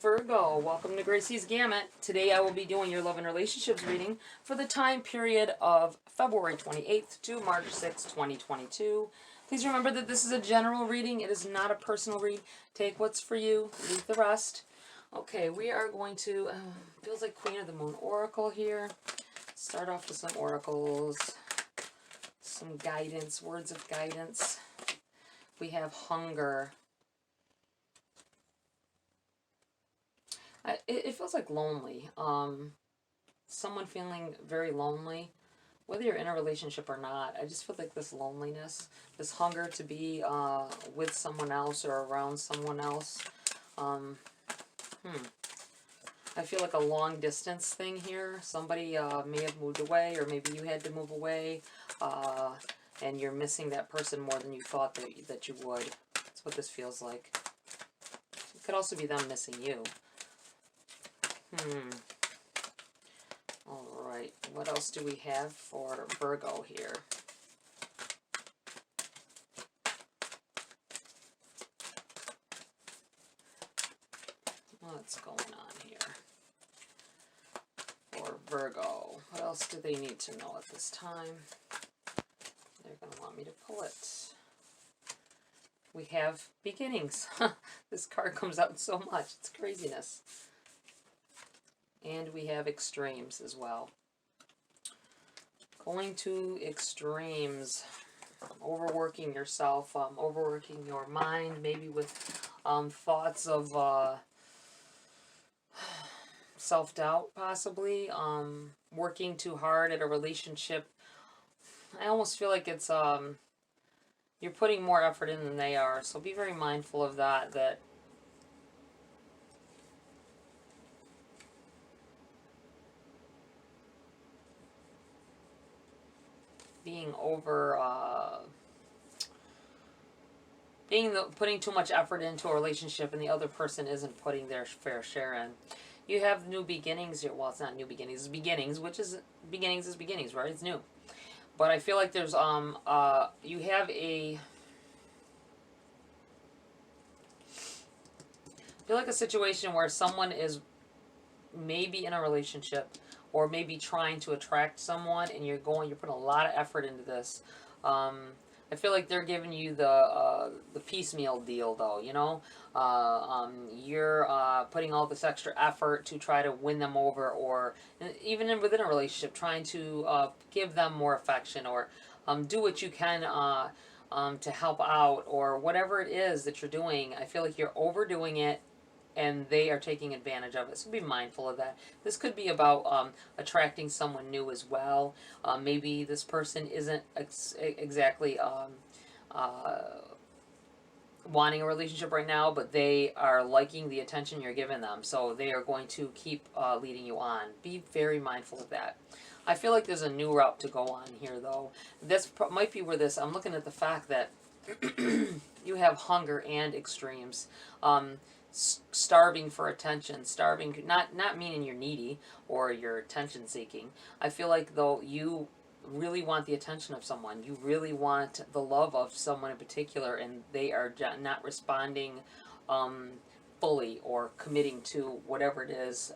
Virgo, welcome to GRAYCI'S Gamut. Today I will be doing your love and relationships reading for the time period of February 28th to March 6th, 2022. Please remember that this is a general reading. It is not a personal read. Take what's for you, leave the rest. Okay, we are going to, feels like Queen of the Moon Oracle here. Start off with some oracles, some guidance, words of guidance. We have hunger. It feels like lonely. Someone feeling very lonely, whether you're in a relationship or not. I just feel like this loneliness, this hunger to be with someone else or around someone else. I feel like a long distance thing here. Somebody may have moved away, or maybe you had to move away, and you're missing that person more than you thought that you would. That's what this feels like. It could also be them missing you. Alright, what else do we have for Virgo here? What's going on here for Virgo? What else do they need to know at this time? They're going to want me to pull it. We have beginnings. This card comes out so much. It's craziness. And we have extremes as well. Going to extremes. Overworking yourself, overworking your mind, maybe with thoughts of self-doubt, possibly. Working too hard at a relationship. I almost feel like it's, you're putting more effort in than they are. So be very mindful of that, being over, putting too much effort into a relationship and the other person isn't putting their fair share in. You have new beginnings here. Well, it's not new beginnings, it's beginnings, which is beginnings, right? It's new. But I feel like there's, you have a, I feel like a situation where someone is maybe in a relationship, or maybe trying to attract someone, and you're putting a lot of effort into this. I feel like they're giving you the piecemeal deal, though, you know? You're putting all this extra effort to try to win them over, or even within a relationship, trying to give them more affection, or do what you can to help out, or whatever it is that you're doing. I feel like you're overdoing it, and they are taking advantage of it. So be mindful of that. This could be about attracting someone new as well. Maybe this person isn't exactly wanting a relationship right now, but they are liking the attention you're giving them. So they are going to keep leading you on. Be very mindful of that. I feel like there's a new route to go on here, though. This might be where this, I'm looking at the fact that you have hunger and extremes. Starving for attention, starving, not meaning you're needy or you're attention seeking. I feel like, though, you really want the attention of someone. You really want the love of someone in particular, and they are not responding fully or committing to whatever it is,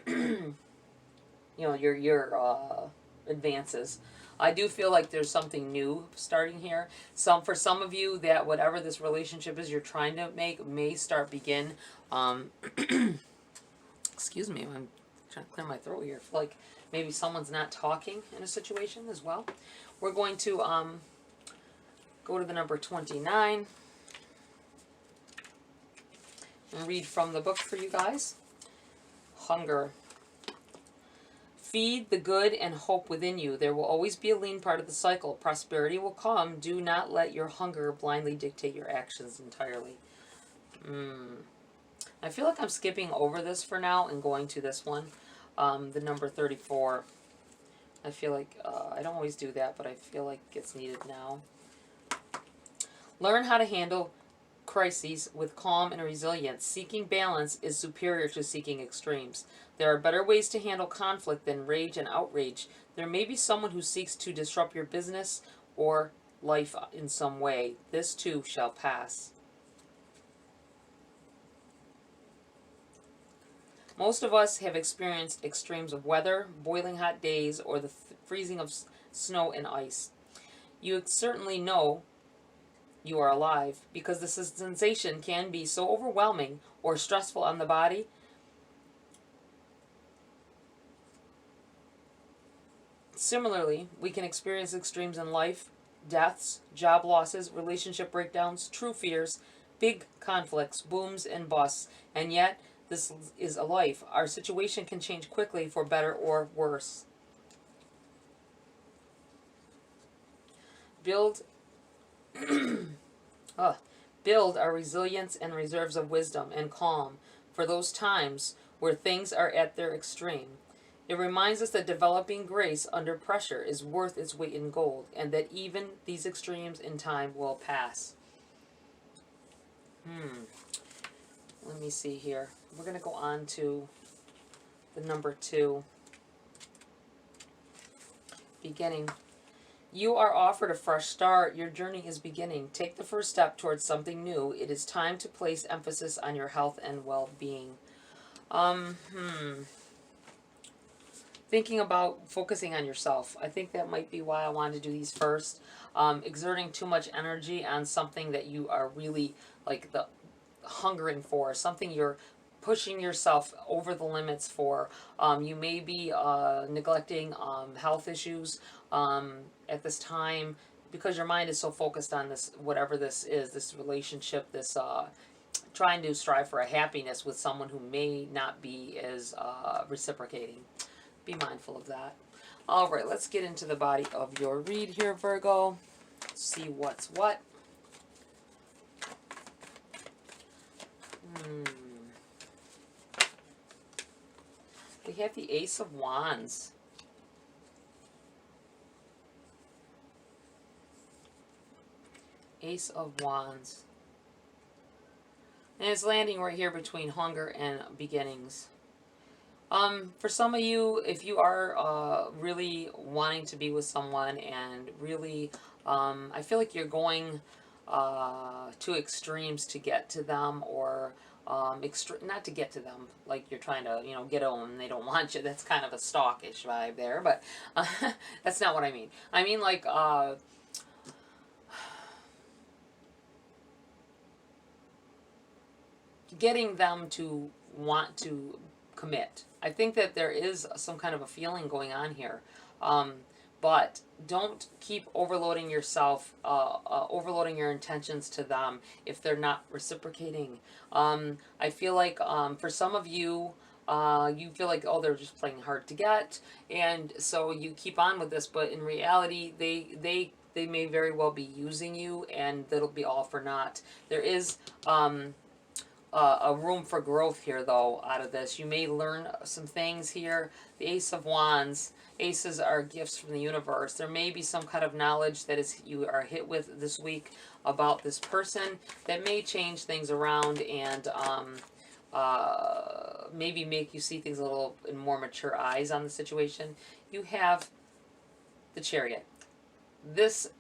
you know, your advances. I do feel like there's something new starting here. For some of you, that whatever this relationship is you're trying to make may begin. Excuse me, I'm trying to clear my throat here. I feel like maybe someone's not talking in a situation as well. We're going to go to the number 29 and read from the book for you guys. Hunger. Feed the good and hope within you. There will always be a lean part of the cycle. Prosperity will come. Do not let your hunger blindly dictate your actions entirely. I feel like I'm skipping over this for now and going to this one. The number 34. I feel like, I don't always do that, but I feel like it's needed now. Learn how to handle crises with calm and resilience. Seeking balance is superior to seeking extremes. There are better ways to handle conflict than rage and outrage. There may be someone who seeks to disrupt your business or life in some way. This too shall pass. Most of us have experienced extremes of weather, boiling hot days, or the freezing of snow and ice. You certainly know you are alive, because the sensation can be so overwhelming or stressful on the body. Similarly, we can experience extremes in life, deaths, job losses, relationship breakdowns, true fears, big conflicts, booms and busts, and yet this is a life. Our situation can change quickly for better or worse. Build build our resilience and reserves of wisdom and calm for those times where things are at their extreme. It reminds us that developing grace under pressure is worth its weight in gold, and that even these extremes in time will pass. Let me see here. We're going to go on to the number 2. Beginning. You are offered a fresh start. Your journey is beginning. Take the first step towards something new. It is time to place emphasis on your health and well-being. Thinking about focusing on yourself. I think that might be why I wanted to do these first. Exerting too much energy on something that you are really like the hungering for, something you're pushing yourself over the limits for. You may be neglecting health issues at this time because your mind is so focused on this, whatever this is, this relationship, this trying to strive for a happiness with someone who may not be as reciprocating. Be mindful of that. All right, let's get into the body of your read here, Virgo. See what's what. We have the Ace of Wands. Ace of Wands. And it's landing right here between hunger and beginnings. For some of you, if you are really wanting to be with someone and really, I feel like you're going to extremes to get to them, or not to get to them, like you're trying to, get them and they don't want you. That's kind of a stalkish vibe there, but that's not what I mean. I mean like getting them to want to commit. I think that there is some kind of a feeling going on here. But don't keep overloading yourself, overloading your intentions to them if they're not reciprocating. I feel like for some of you, you feel like, oh, they're just playing hard to get, and so you keep on with this, but in reality, they may very well be using you, and that'll be all for naught. There is a room for growth here, though, out of this. You may learn some things here. The Ace of Wands. Aces are gifts from the universe. There may be some kind of knowledge that you are hit with this week about this person that may change things around and maybe make you see things a little in more mature eyes on the situation. You have the Chariot. This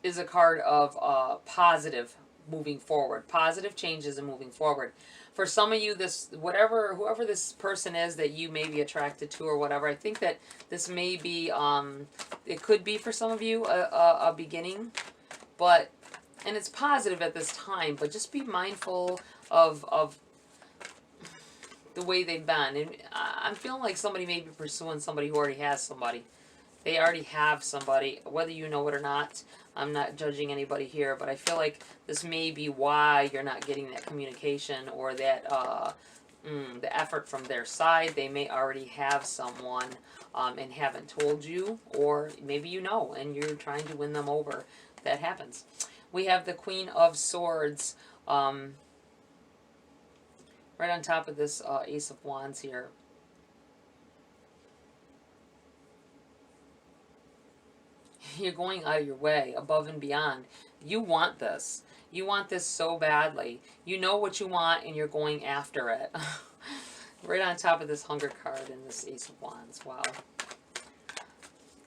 is a card of positive moving forward, positive changes and moving forward. For some of you, whoever this person is that you may be attracted to or whatever, I think that this may be, it could be for some of you a beginning, and it's positive at this time, but just be mindful of the way they've been. And I'm feeling like somebody may be pursuing somebody who already has somebody. They already have somebody, whether you know it or not. I'm not judging anybody here, but I feel like this may be why you're not getting that communication or that the effort from their side. They may already have someone and haven't told you, or maybe you know and you're trying to win them over. That happens. We have the Queen of Swords right on top of this Ace of Wands here. You're going out of your way, above and beyond. You want this. You want this so badly. You know what you want, and you're going after it. Right on top of this Hunger card and this Ace of Wands. Wow.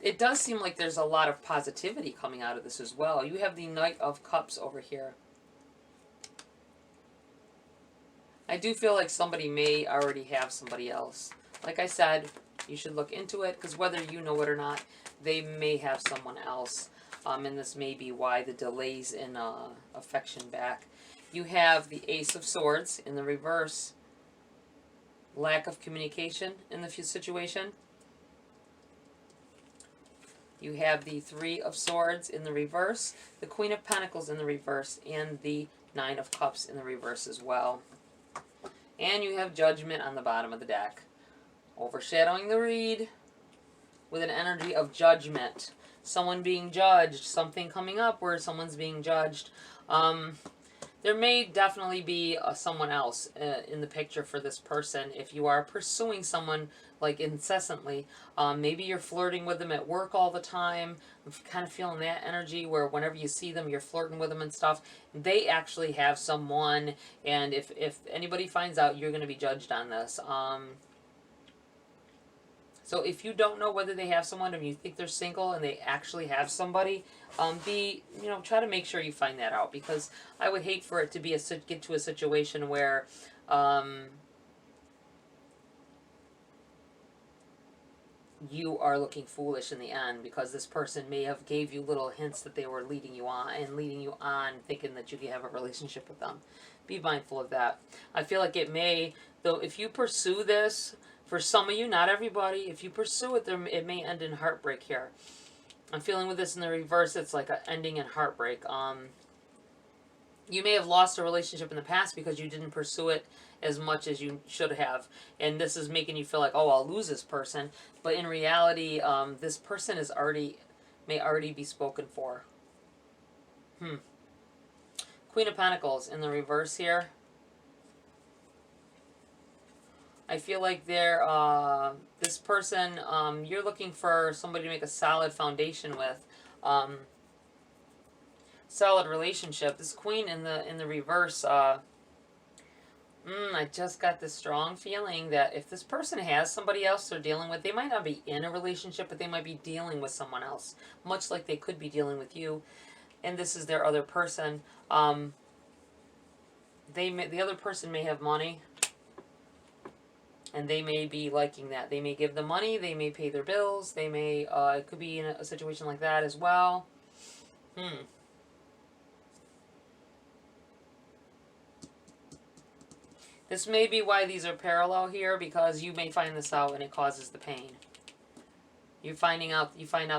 It does seem like there's a lot of positivity coming out of this as well. You have the Knight of Cups over here. I do feel like somebody may already have somebody else. Like I said, you should look into it, because whether you know it or not, they may have someone else. And this may be why the delays in affection back. You have the Ace of Swords in the reverse. Lack of communication in the situation. You have the Three of Swords in the reverse, the Queen of Pentacles in the reverse, and the Nine of Cups in the reverse as well. And you have Judgment on the bottom of the deck. Overshadowing the read with an energy of judgment. Someone being judged, something coming up where someone's being judged. There may definitely be someone else in the picture for this person. If you are pursuing someone like incessantly, maybe you're flirting with them at work all the time. I'm kind of feeling that energy where whenever you see them, you're flirting with them and stuff. They actually have someone, and if anybody finds out, you're going to be judged on this. So if you don't know whether they have someone, and you think they're single and they actually have somebody, try to make sure you find that out, because I would hate for it to be get to a situation where you are looking foolish in the end, because this person may have gave you little hints that they were leading you on, thinking that you could have a relationship with them. Be mindful of that. I feel like it may, though, if you pursue this, for some of you, not everybody, if you pursue it, it may end in heartbreak here. I'm feeling with this in the reverse, it's like an ending in heartbreak. You may have lost a relationship in the past because you didn't pursue it as much as you should have. And this is making you feel like, oh, I'll lose this person. But in reality, this person may already be spoken for. Queen of Pentacles in the reverse here. I feel like this person, you're looking for somebody to make a solid foundation with. Solid relationship. This Queen in the reverse, I just got this strong feeling that if this person has somebody else they're dealing with, they might not be in a relationship, but they might be dealing with someone else, much like they could be dealing with you, and this is their other person. The other person may have money, and they may be liking that. They may give them money, they may pay their bills, they may, it could be in a situation like that as well. This may be why these are parallel here, because you may find this out and it causes the pain. You find out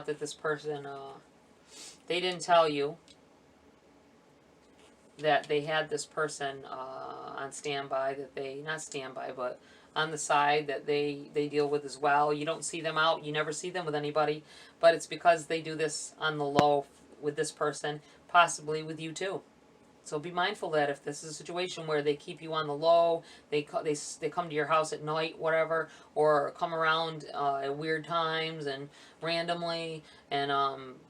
that this person, they didn't tell you that they had this person on standby, not standby, but on the side that they deal with as well. You don't see them out, you never see them with anybody, but it's because they do this on the low with this person, possibly with you too. So be mindful that if this is a situation where they keep you on the low, they come to your house at night, whatever, or come around at weird times and randomly, and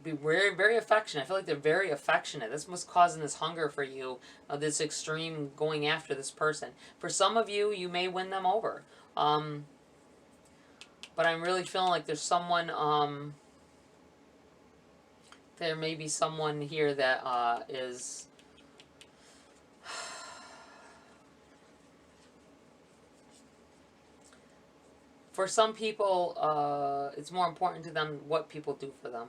be very, very affectionate. I feel like they're very affectionate. This was causing this hunger for you, this extreme going after this person. For some of you, you may win them over. But I'm really feeling like there's someone, there may be someone here that is... For some people, it's more important to them what people do for them.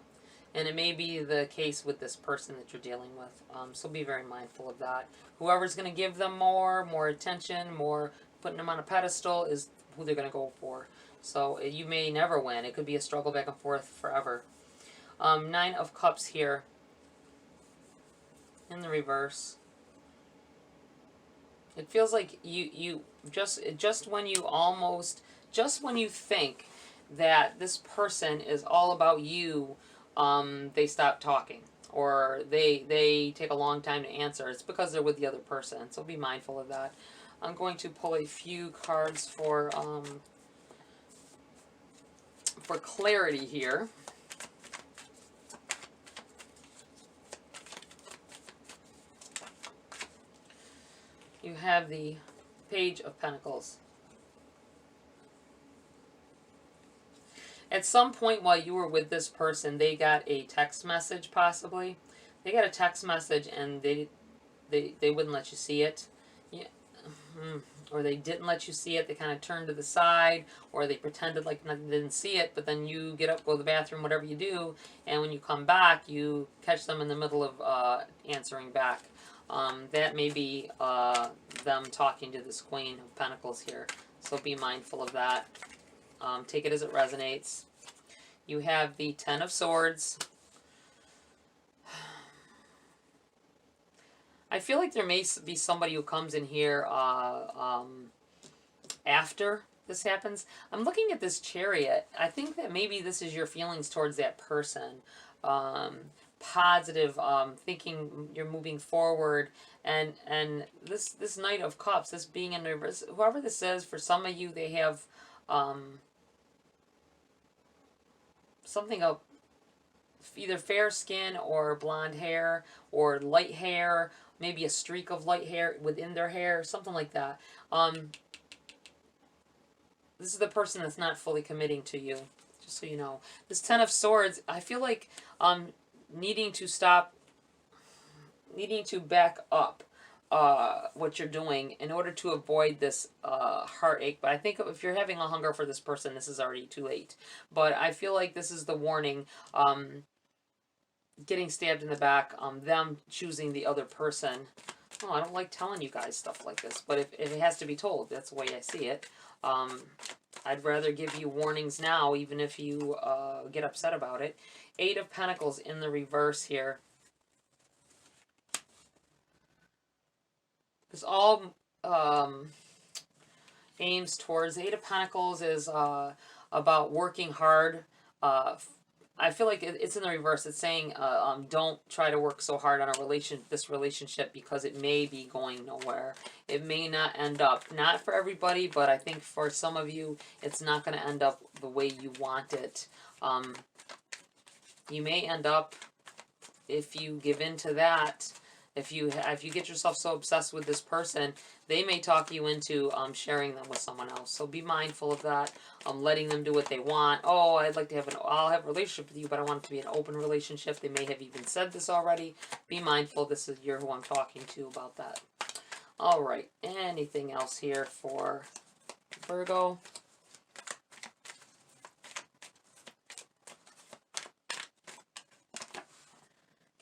And it may be the case with this person that you're dealing with. So be very mindful of that. Whoever's going to give them more attention, more putting them on a pedestal is who they're going to go for. So you may never win. It could be a struggle back and forth forever. Nine of Cups here in the reverse. It feels like you just when you think that this person is all about you, they stop talking, or they take a long time to answer. It's because they're with the other person, so be mindful of that. I'm going to pull a few cards for clarity here. You have the Page of Pentacles. At some point while you were with this person, they got a text message, possibly. They got a text message and they wouldn't let you see it. Yeah, or they didn't let you see it, they kind of turned to the side, or they pretended like nothing, didn't see it, but then you get up, go to the bathroom, whatever you do, and when you come back, you catch them in the middle of answering back. That may be them talking to this Queen of Pentacles here, so be mindful of that. Take it as it resonates. You have the Ten of Swords. I feel like there may be somebody who comes in here after this happens. I'm looking at this Chariot. I think that maybe this is your feelings towards that person. Positive, thinking you're moving forward. And this Knight of Cups, this being in reverse, whoever this is, for some of you, they have something of either fair skin or blonde hair or light hair, maybe a streak of light hair within their hair, something like that. This is the person that's not fully committing to you, just so you know. This Ten of Swords, I feel like needing to back up what you're doing in order to avoid this heartache. But I think if you're having a hunger for this person, this is already too late. But I feel like this is the warning. Getting stabbed in the back, them choosing the other person. Oh, I don't like telling you guys stuff like this, but if it has to be told, that's the way I see it. I'd rather give you warnings now, even if you get upset about it. Eight of Pentacles in the reverse here. This all aims towards, the Eight of Pentacles is about working hard. I feel like it's in the reverse. It's saying don't try to work so hard on this relationship because it may be going nowhere. It may not end up, not for everybody, but I think for some of you, it's not going to end up the way you want it. You may end up, if you give in to that, if you get yourself so obsessed with this person, they may talk you into sharing them with someone else. So be mindful of that. Letting them do what they want. Oh, I'll have a relationship with you, but I want it to be an open relationship. They may have even said this already. Be mindful. This is who I'm talking to about that. All right. Anything else here for Virgo?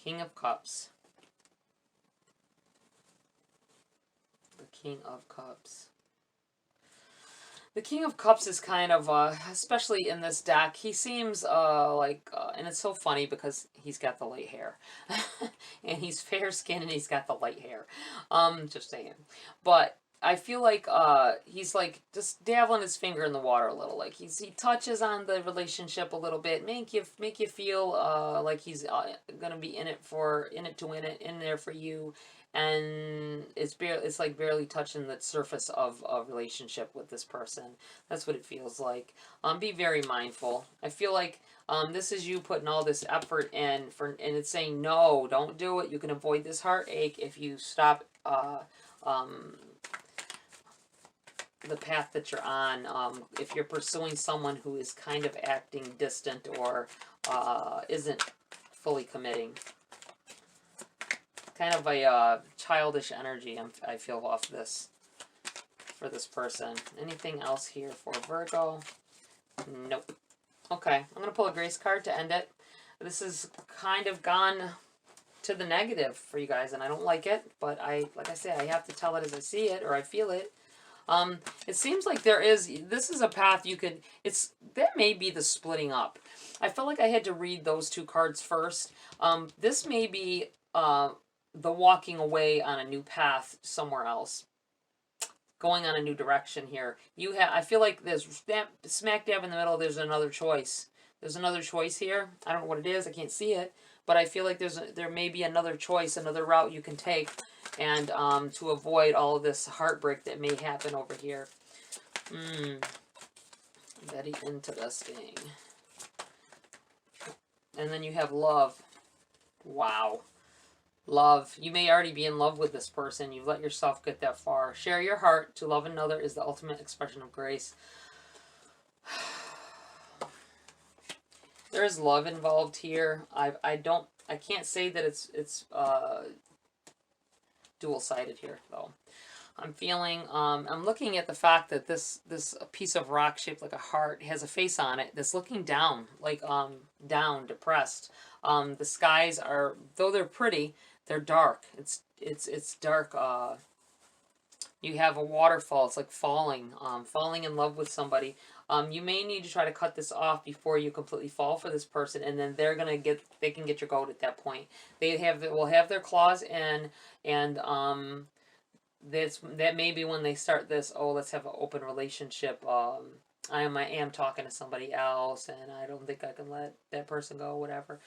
King of Cups. The King of Cups. The King of Cups is kind of, especially in this deck, he seems and it's so funny because he's got the light hair. And he's fair skinned and he's got the light hair. Just saying. But I feel like he's like just dabbling his finger in the water a little. Like he touches on the relationship a little bit, make you feel like he's gonna be in there for you. And it's like barely touching the surface of a relationship with this person. That's what it feels like. Be very mindful. I feel like this is you putting all this effort in and it's saying no, don't do it. You can avoid this heartache if you stop the path that you're on. If you're pursuing someone who is kind of acting distant or isn't fully committing. Kind of a childish energy I feel off this for this person. Anything else here for Virgo? Nope. Okay, I'm going to pull a Grace card to end it. This has kind of gone to the negative for you guys, and I don't like it, but like I say, I have to tell it as I see it, or I feel it. It seems like this is a path you could, that may be the splitting up. I felt like I had to read those two cards first. This may be, the walking away on a new path somewhere else. Going on a new direction here. I feel like there's smack dab in the middle, there's another choice. There's another choice here. I don't know what it is, I can't see it. But I feel like there may be another choice, another route you can take, and to avoid all of this heartbreak that may happen over here. Very interesting. And then you have love. Wow. Love. You may already be in love with this person. You've let yourself get that far. Share your heart. To love another is the ultimate expression of grace. There is love involved here. I can't say that it's dual-sided here, though. I'm feeling, I'm looking at the fact that this piece of rock shaped like a heart has a face on it that's looking down, like down, depressed. The skies are, though they're pretty, they're dark. It's dark. You have a waterfall. It's like falling, falling in love with somebody. You may need to try to cut this off before you completely fall for this person, and then they can get your goat at that point. Will have their claws in, and that may be when they start this. Oh, let's have an open relationship. I am talking to somebody else, and I don't think I can let that person go. Whatever.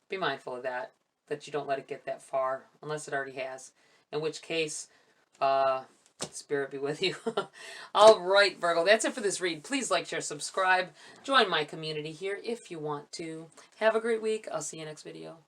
Be mindful of that. That you don't let it get that far, unless it already has. In which case, Spirit be with you. All right, Virgo, that's it for this read. Please like, share, subscribe. Join my community here if you want to. Have a great week. I'll see you next video.